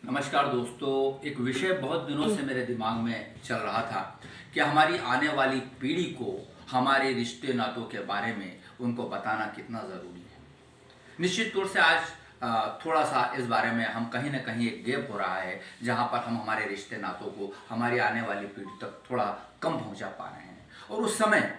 नमस्कार दोस्तों। एक विषय बहुत दिनों से मेरे दिमाग में चल रहा था कि हमारी आने वाली पीढ़ी को हमारे रिश्ते नातों के बारे में उनको बताना कितना ज़रूरी है। निश्चित तौर से आज थोड़ा सा इस बारे में हम कहीं ना कहीं एक गैप हो रहा है, जहाँ पर हम हमारे रिश्ते नातों को हमारी आने वाली पीढ़ी तक थोड़ा कम पहुँचा पा रहे हैं। और उस समय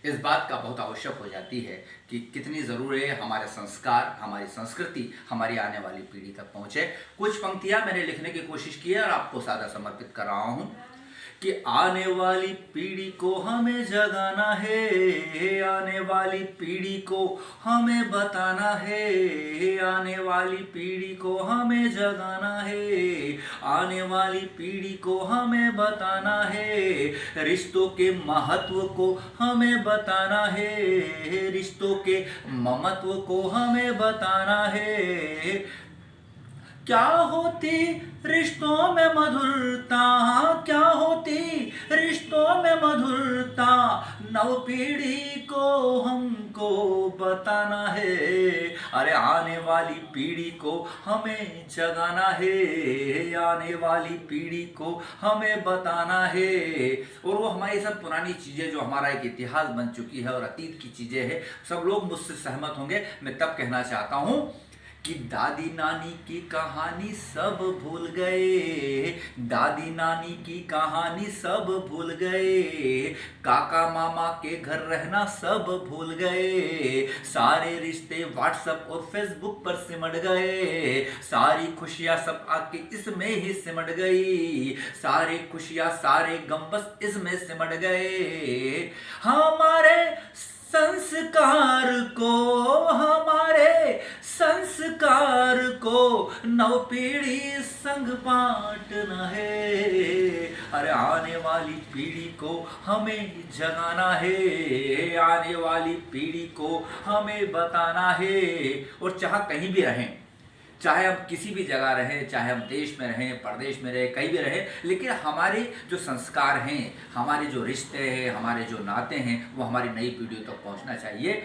इस बात का बहुत आवश्यक हो जाती है कि कितनी ज़रूरी है हमारे संस्कार, हमारी संस्कृति हमारी आने वाली पीढ़ी तक पहुँचे। कुछ पंक्तियाँ मैंने लिखने की कोशिश की है और आपको सादा समर्पित कर रहा हूँ कि आने वाली पीढ़ी को हमें जगाना है, आने वाली पीढ़ी को हमें बताना है, आने वाली पीढ़ी को हमें जगाना है, आने वाली पीढ़ी को हमें बताना है, रिश्तों के महत्व को हमें बताना है, रिश्तों के ममत्व को हमें बताना है। क्या होती रिश्तों में मधुरता, क्या होती रिश्तों में मधुरता, नव पीढ़ी को हमको बताना है। अरे आने वाली पीढ़ी को हमें जगाना है, आने वाली पीढ़ी को हमें बताना है। और वो हमारी सब पुरानी चीज़ें जो हमारा एक इतिहास बन चुकी है और अतीत की चीज़ें हैं, सब लोग मुझसे सहमत होंगे। मैं तब कहना चाहता हूँ कि दादी नानी की कहानी सब भूल गए, दादी नानी की कहानी सब भूल गए, काका मामा के घर रहना सब भूल गए, सारे रिश्ते व्हाट्सएप और फेसबुक पर सिमट गए, सारी खुशियाँ सब आके इसमें ही सिमट गई, सारे खुशियाँ सारे गम बस इसमें सिमट गए। हमारे संस्कार को, हमारे संस्कार को नव पीढ़ी संग बांटना है। अरे आने वाली पीढ़ी को हमें जगाना है, आने वाली पीढ़ी को हमें बताना है। और चाहे कहीं भी रहें, चाहे हम किसी भी जगह रहें, चाहे हम देश में रहें, प्रदेश में रहें, कहीं भी रहें, लेकिन हमारे जो संस्कार हैं, हमारे जो रिश्ते हैं, हमारे जो नाते हैं, वो हमारी नई पीढ़ियों तक पहुंचना चाहिए।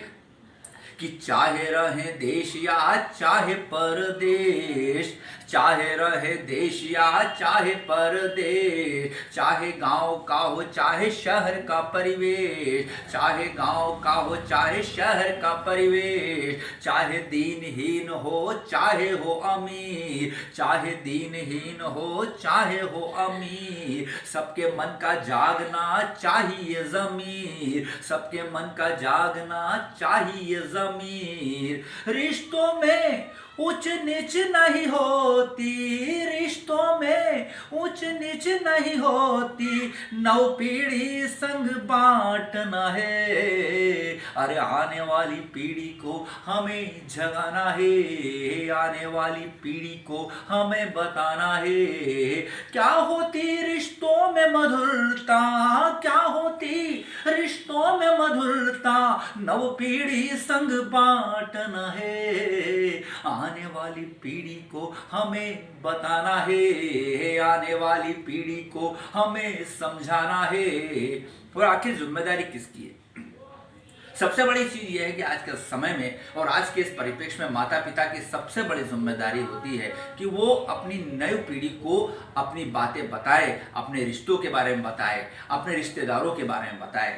कि चाहे रहे देश या चाहे परदेश, चाहे रहे देश या चाहे परदेश, चाहे गांव का हो चाहे शहर का परिवेश, चाहे गांव का हो चाहे शहर का परिवेश, चाहे दीनहीन हो चाहे हो अमीर, चाहे दीनहीन हो चाहे हो अमीर, सबके मन का जागना चाहिए ज़मीर, सबके मन का जागना चाहिए ज़मीर। रिश्तों में ऊंच नीच नहीं होती, रिश्तों में ऊंच नीच नहीं होती, नव पीढ़ी संग बांटना है। अरे आने वाली पीढ़ी को हमें जगाना है, आने वाली पीढ़ी को हमें बताना है। क्या होती रिश्तों में मधुरता, क्या होती रिश्तों में मधुरता, नव पीढ़ी संग बांटना है। आने वाली पीढ़ी को हमें बताना है, आने वाली पीढ़ी को हमें समझाना है। और आखिर जिम्मेदारी किसकी है? सबसे बड़ी चीज़ यह है कि आज के समय में और आज के इस परिप्रेक्ष्य में माता पिता की सबसे बड़ी जिम्मेदारी होती है कि वो अपनी नई पीढ़ी को अपनी बातें बताए, अपने रिश्तों के बारे में बताए, अपने रिश्तेदारों के बारे में बताए।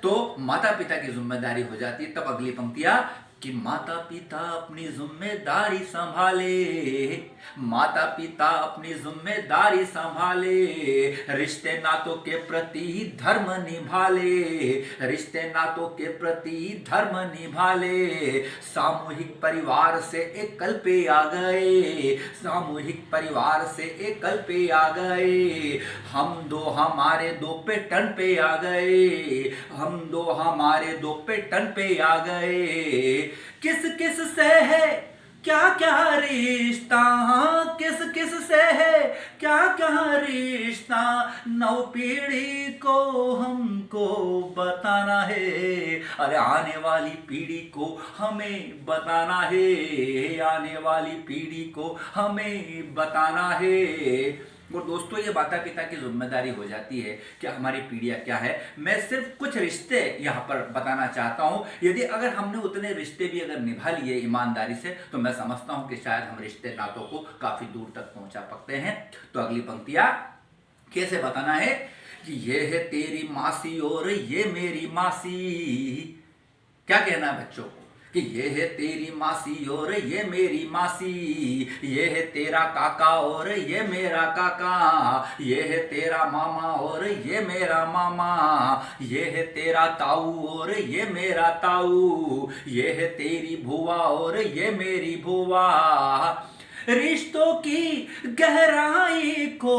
तो माता पिता की जिम्मेदारी हो जाती है। तब अगली पंक्तियां कि माता पिता अपनी जिम्मेदारी संभाले, माता पिता अपनी जिम्मेदारी संभाले, रिश्ते नातों के प्रति धर्म निभाले, रिश्ते नातों के प्रति धर्म निभाले, सामूहिक परिवार से एकल पे आ गए, सामूहिक परिवार से एकल पे आ गए, हम दो हमारे दो पे टन पे आ गए, हम दो हमारे दो पे टन पे आ गए। किस किस से है क्या क्या रिश्ता, किस किस से है क्या क्या रिश्ता, नव पीढ़ी को हमको बताना है। अरे आने वाली पीढ़ी को हमें बताना है, आने वाली पीढ़ी को हमें बताना है। और दोस्तों, ये माता पिता की जिम्मेदारी हो जाती है कि हमारी पीढ़ियाँ क्या है। मैं सिर्फ कुछ रिश्ते यहाँ पर बताना चाहता हूँ। यदि अगर हमने उतने रिश्ते भी अगर निभा लिए ईमानदारी से, तो मैं समझता हूँ कि शायद हम रिश्ते नातों को काफ़ी दूर तक पहुँचा पहुंचा सकते हैं। तो अगली पंक्तियां कैसे बताना है कि ये है तेरी मासी और ये मेरी मासी। क्या कहना है बच्चों को कि ये है तेरी मासी और ये मेरी मासी, ये है तेरा काका और ये मेरा काका, ये है तेरा मामा और ये मेरा मामा, ये है तेरा ताऊ और ये मेरा ताऊ, ये है तेरी भुआ और ये मेरी भुआ। रिश्तों की गहराई को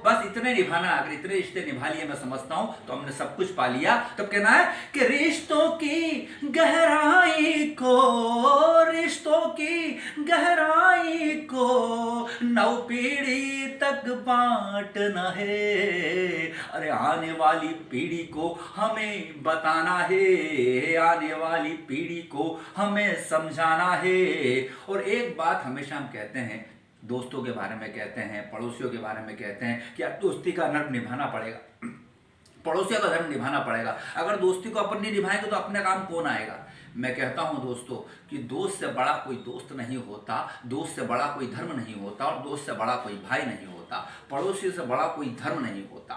बस इतने निभाना। अगर इतने रिश्ते निभा लिए मैं समझता हूं तो हमने सब कुछ पा लिया। तब कहना है कि रिश्तों की गहराई को, रिश्तों की गहराई को नौ पीढ़ी तक बांटना है। अरे आने वाली पीढ़ी को हमें बताना है, आने वाली पीढ़ी को हमें समझाना है। और एक बात हमेशा हम कहते हैं, दोस्तों के बारे में कहते हैं, पड़ोसियों के बारे में कहते हैं कि दोस्ती का धर्म निभाना पड़ेगा, पड़ोसियों का धर्म निभाना पड़ेगा। अगर दोस्ती को अपन नहीं निभाएंगे तो अपने काम कौन आएगा। मैं कहता हूं दोस्तों कि दोस्त से बड़ा कोई दोस्त नहीं होता, दोस्त से बड़ा कोई धर्म नहीं होता, और दोस्त से बड़ा कोई भाई नहीं होता, पड़ोसी से बड़ा कोई धर्म नहीं होता।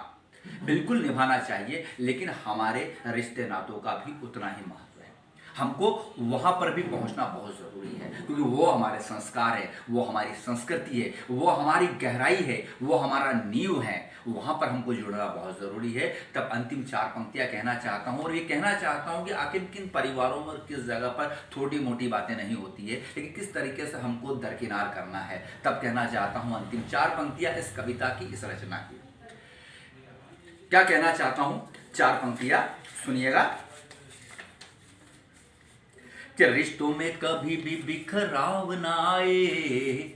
बिल्कुल निभाना चाहिए, लेकिन हमारे रिश्ते नातों का भी उतना ही महत्व है। हमको वहाँ पर भी पहुँचना बहुत ज़रूरी है, क्योंकि वो हमारे संस्कार है, वो हमारी संस्कृति है, वो हमारी गहराई है, वो हमारा नींव है। वहाँ पर हमको जुड़ना बहुत ज़रूरी है। तब अंतिम 4 पंक्तियाँ कहना चाहता हूँ, और ये कहना चाहता हूँ कि आखिर किन परिवारों में किस जगह पर छोटी मोटी बातें नहीं होती है, लेकिन किस तरीके से हमको दरकिनार करना है। तब कहना चाहता हूँ अंतिम 4 पंक्तियाँ इस कविता की, इस रचना की। क्या कहना चाहता हूँ, 4 पंक्तियाँ सुनिएगा कि रिश्तों में कभी भी बिखराव ना आए,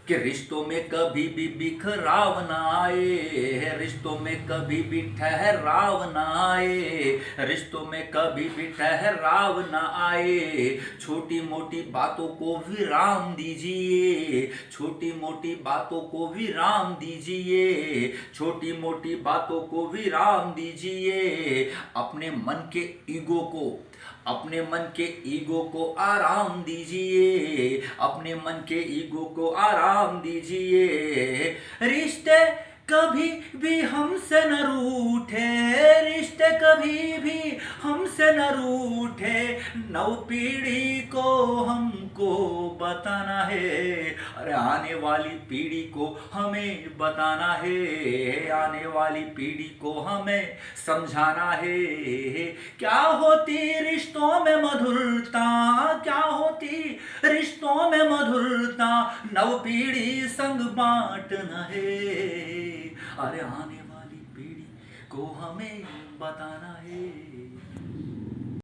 कि रिश्तों में कभी भी बिखराव ना आए, रिश्तों में कभी भी ठहराव ना आए, रिश्तों में कभी भी ठहराव ना आए। छोटी मोटी बातों को विराम दीजिए, छोटी मोटी बातों को विराम दीजिए, छोटी मोटी बातों को विराम दीजिए। अपने मन के ईगो को, अपने मन के ईगो को आराम दीजिए, अपने मन के ईगो को आराम दीजिए। रिश्ते कभी भी हमसे न रूठे, रिश्ते कभी भी हमसे न रूठे, नौ पीढ़ी को हमको बताना है। अरे आने वाली पीढ़ी को हमें बताना है, आने वाली पीढ़ी को हमें समझाना है। क्या होती रिश्तों में मधुरता, क्या होती रिश्तों में मधुरता, नव पीढ़ी संग बांटना है। अरे आने वाली पीढ़ी को हमें बताना है।